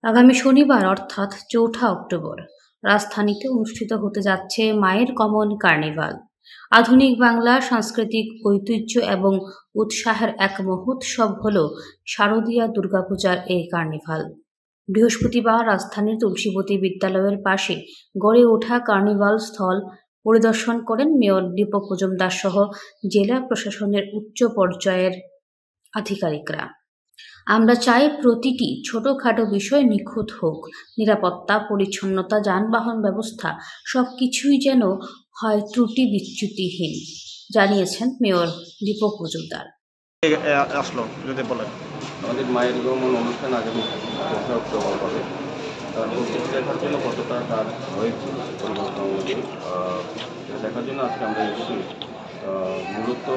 আগামী শনিবার অর্থাৎ ৪ঠা অক্টোবর রাজধানীতে অনুষ্ঠিত হতে যাচ্ছে মায়ের কমন কার্নিভাল। আধুনিক বাংলা সাংস্কৃতিক ঐতিহ্য এবং উৎসাহের এক মহোৎসব হল শারদীয়া দুর্গাপূজার এই কার্নিভাল। বৃহস্পতিবার রাজধানীর তুলসীবতী বিদ্যালয়ের পাশে গড়ে ওঠা কার্নিভাল স্থল পরিদর্শন করেন মেয়র দীপক মজুমদার সহ জেলা প্রশাসনের উচ্চ পর্যায়ের আধিকারিকরা। আমরা চাই প্রতিটি ছোটখাটো বিষয় নিখুঁত হোক, নিরাপত্তা, পরিচ্ছন্নতা, যানবাহন ব্যবস্থা সবকিছুই যেন হয় ত্রুটি বিচ্যুতিহীন, জানিয়েছেন মেয়র দীপক মজুমদার। আসলো যদি বলেন। আমাদের মায়ের গমন অনুষ্ঠান আগামী 4 অক্টোবর হবে। তার প্রস্তুতি দেখার জন্য কতটা কাজ হয়েছে দেখার জন্য আজকে আমরা এসেছি। মূলত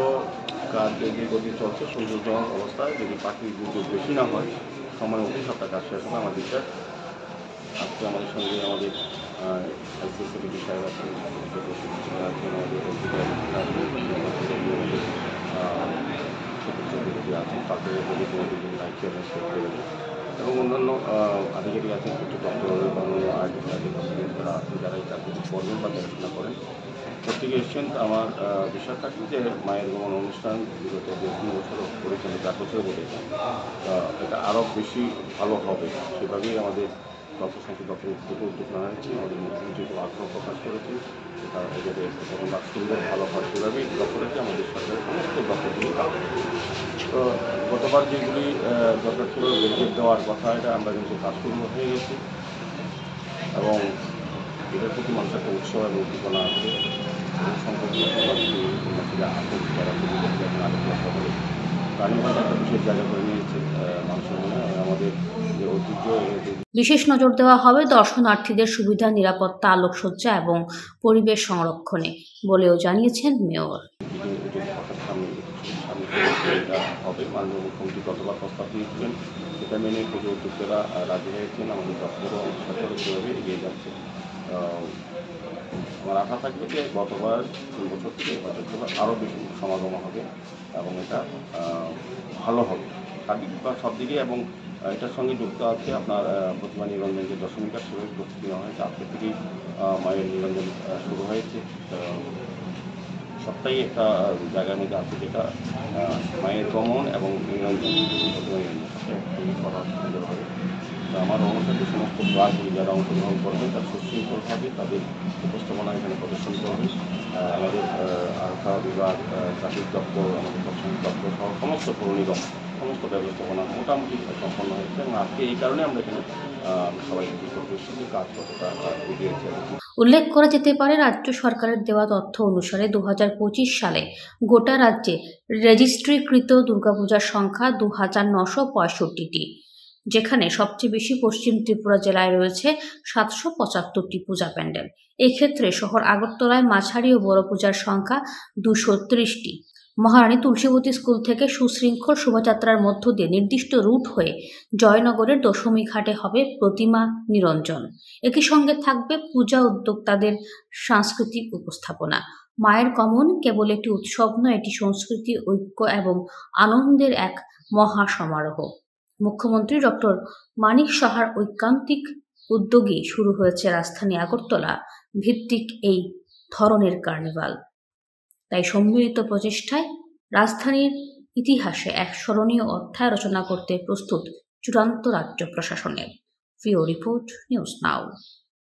কাজ যে গতি চলছে সৌন্দর্যজনক অবস্থায়, যদি পাখির দুর্যোগ বেশি না হয় সময় মধ্যে সবটা কাজ শেষ হবে আমার বিশ্বাস। আজকে আমাদের সঙ্গে আমাদের আইসিসি সাহেব আছেন, আছেন তাকে এবং অন্যান্য আধিকারিক আছেন, কিছু ডক্টর বা অন্যান্য যারা আছেন, যারা এই কাজগুলি করবেন বা দেখাশোনা করেন প্রত্যেকে এসছেন। আমার বিশ্বাস থাকছে যে মায়ের গমন অনুষ্ঠান বিগত 2-3 বছর করেছেন, 4 বছর বলেছেন, এটা আরও বেশি ভালো হবে সেভাবেই আমাদের প্রশাসনকে ডক্টর থেকে উদ্যোগ নেওয়া হয়েছে। আমাদের মুখ্যমন্ত্রী খুব আগ্রহ প্রকাশ করেছেন এটাতে প্রথম কাজ সুন্দর ভালো হয় সেভাবেই ডক্টরকে আমাদের সরকারের সমস্ত ডক্টরগুলি কাজ করে। তো গতবার যেগুলি দরকার ছিল ব্যারিকেড দেওয়ার কথা, এটা আমরা কিন্তু কাজ শুরু হয়ে গেছি এবং এটার প্রতি মানুষের একটা উৎসাহ এবং উদ্দীপনা আছে এবং সম্পর্কে কার্নিভাল একটা বিশেষ জায়গা করে নিয়েছে মানুষের মনে। আমাদের যে ঐতিহ্য, বিশেষ নজর দেওয়া হবে দর্শনার্থীদের সুবিধা, নিরাপত্তা, আলোকসজ্জা এবং পরিবেশ সংরক্ষণে বলেও জানিয়েছেন মেয়র। হবে মাননীয় মুখ্যমন্ত্রী গতবার প্রস্তাব দিয়েছিলেন, সেটা মেনে পুজো উদ্যোক্তারা রাজি হয়েছেন। আমাদের দপ্তরও সরকারও সেভাবে এগিয়ে যাচ্ছে। আমার আশা থাকবে যে গতবার 3 বছর থেকে এবছর আরও বেশি সমাগম হবে এবং এটা ভালো হবে সার্বিক বা সব দিকে। এবং এটার সঙ্গে যুক্ত আছে আপনার প্রতিমা নিরঞ্জন যে দশমিকা সেভাবে প্রস্তুতি নেওয়া হয়েছে। আজকে থেকেই মায়ের নিরঞ্জন শুরু হয়েছে। সবটাই একটা জায়গার মধ্যে আছে যেটা মায়ের গমন এবং নিরঞ্জন করা সুন্দর হবে। তো আমার অনুষ্ঠানে সমস্ত ক্লাসগুলি যারা অংশগ্রহণ করবে তার সুশৃঙ্খলভাবে তাদের উপস্থাপনা এখানে প্রদর্শন করবে। আমাদের আরক্ষা বিভাগ, ট্রাফিক দপ্তর, আমাদের প্রশাসনিক দপ্তর সহ সমস্ত পৌর নিগম সমস্ত ব্যবস্থাপনা মোটামুটি সম্পন্ন হয়েছে এবং আজকে এই কারণে আমরা এখানে সবাই যে কাজ কতটা এগিয়েছে। উল্লেখ করা যেতে পারে, রাজ্য সরকারের দেওয়া তথ্য অনুসারে 2025 সালে গোটা রাজ্যে রেজিস্ট্রিকৃত দুর্গাপূজার সংখ্যা 2965টি, যেখানে সবচেয়ে বেশি পশ্চিম ত্রিপুরা জেলায় রয়েছে 775টি পূজা প্যান্ডেল। এক্ষেত্রে শহর আগরতলায় মাঝারি ও বড় পূজার সংখ্যা 230টি। মহারানী তুলসীবতী স্কুল থেকে সুশৃঙ্খল শোভাযাত্রার মধ্য দিয়ে নির্দিষ্ট রুট হয়ে জয়নগরের দশমী ঘাটে হবে প্রতিমা নিরঞ্জন। একই সঙ্গে থাকবে পূজা উদ্যোক্তাদের সাংস্কৃতিক উপস্থাপনা। মায়ের গমন কেবল একটি উৎসব নয়, এটি সংস্কৃতি, ঐক্য এবং আনন্দের এক মহা সমারোহ। মুখ্যমন্ত্রী ডক্টর মানিক সাহার ঐকান্তিক উদ্যোগে শুরু হয়েছে রাজধানী আগরতলা ভিত্তিক এই ধরনের কার্নিভাল। তাই সম্মিলিত প্রচেষ্টায় রাজধানীর ইতিহাসে এক স্মরণীয় অধ্যায় রচনা করতে প্রস্তুত চূড়ান্ত রাজ্য প্রশাসনের। Bureau report, news now.